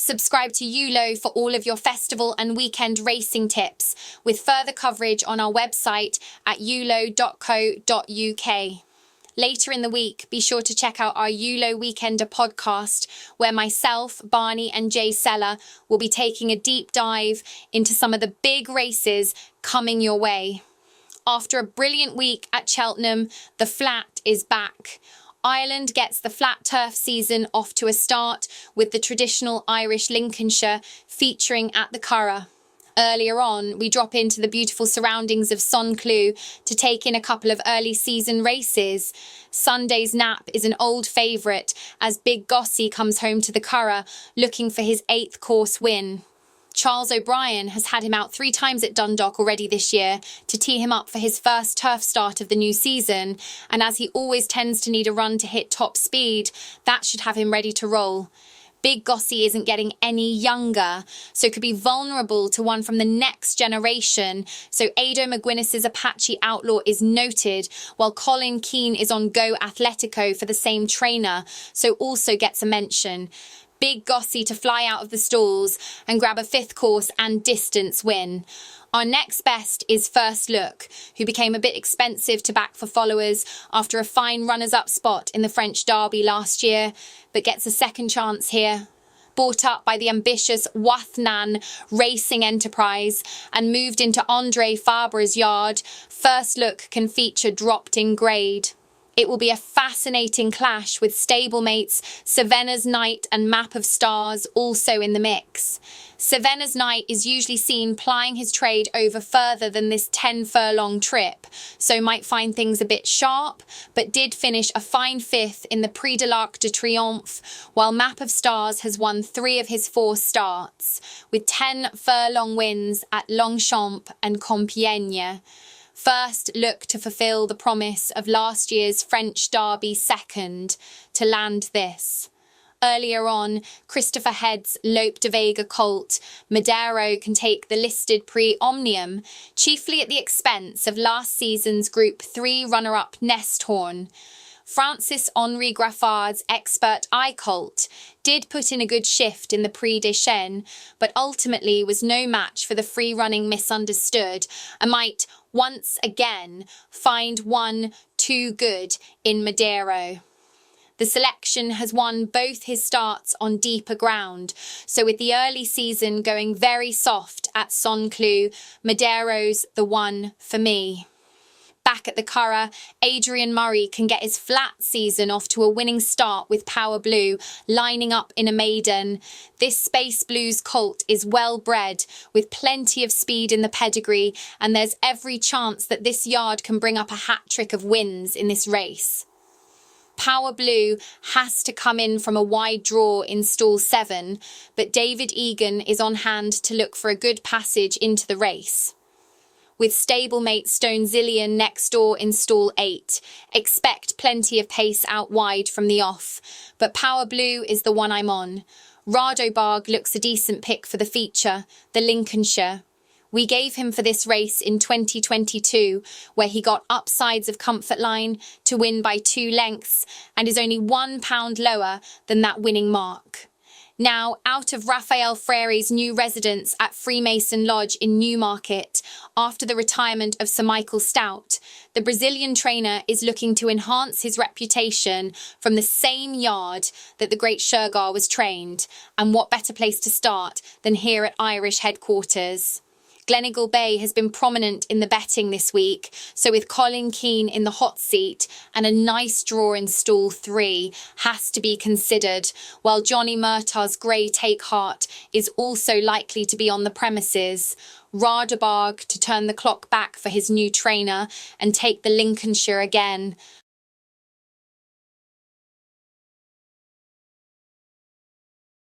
Subscribe to Yuulo for all of your festival and weekend racing tips, with further coverage on our website at yuulo.co.uk. Later in the week, be sure to check out our Yuulo Weekender podcast, where myself, Barney and Jay Seller will be taking a deep dive into some of the big races coming your way. After a brilliant week at Cheltenham, the flat is back. Ireland gets the flat turf season off to a start with the traditional Irish Lincolnshire featuring at the Curragh. Earlier on, we drop into the beautiful surroundings of Sonclue to take in a couple of early season races. Sunday's Nap is an old favourite as Big Gossie comes home to the Curragh looking for his 8th course win. Charles O'Brien has had him out 3 times at Dundalk already this year to tee him up for his first turf start of the new season, and as he always tends to need a run to hit top speed, that should have him ready to roll. Big Gossie isn't getting any younger, so could be vulnerable to one from the next generation, so Ado McGuinness's Apache Outlaw is noted, while Colin Keane is on Go Atletico for the same trainer, so also gets a mention. Big Gossie to fly out of the stalls and grab a 5th course and distance win. Our next best is First Look, who became a bit expensive to back for followers after a fine runners-up spot in the French Derby last year, but gets a second chance here. Bought up by the ambitious Wathnan Racing Enterprise and moved into Andre Fabre's yard, First Look can feature dropped in grade. It will be a fascinating clash with stablemates Savannah's Night and Map of Stars also in the mix. Savannah's Night is usually seen plying his trade over further than this 10-furlong trip, so might find things a bit sharp, but did finish a fine 5th in the Prix de l'Arc de Triomphe, while Map of Stars has won 3 of his 4 starts, with 10-furlong wins at Longchamp and Compiègne. First Look to fulfil the promise of last year's French Derby second to land this. Earlier on, Christopher Head's Lope de Vega colt, Madero, can take the listed Prix Omnium, chiefly at the expense of last season's Group 3 runner-up Nesthorn. Francis-Henri Graffard's Expert Eye colt did put in a good shift in the Prix des Chênes, but ultimately was no match for the free-running Misunderstood and might once again find one too good in Madero. The selection has won both his starts on deeper ground, so with the early season going very soft at Sonclue, Madero's the one for me. Back at the Curragh, Adrian Murray can get his flat season off to a winning start with Power Blue, lining up in a maiden. This Space Blues colt is well bred, with plenty of speed in the pedigree, and there's every chance that this yard can bring up a hat-trick of wins in this race. Power Blue has to come in from a wide draw in stall 7, but David Egan is on hand to look for a good passage into the race. With stablemate Stonezillion next door in stall 8. Expect plenty of pace out wide from the off, but Power Blue is the one I'm on. Radobarg looks a decent pick for the feature, the Lincolnshire. We gave him for this race in 2022, where he got upsides of Comfort Line to win by 2 lengths and is only £1 lower than that winning mark. Now, out of Raphael Freire's new residence at Freemason Lodge in Newmarket, after the retirement of Sir Michael Stout, the Brazilian trainer is looking to enhance his reputation from the same yard that the great Shergar was trained, and what better place to start than here at Irish headquarters. Gleneagle Bay has been prominent in the betting this week, so with Colin Keane in the hot seat and a nice draw in stall 3 has to be considered, while Johnny Murtaugh's Grey Take Heart is also likely to be on the premises. Radobarg to turn the clock back for his new trainer and take the Lincolnshire again.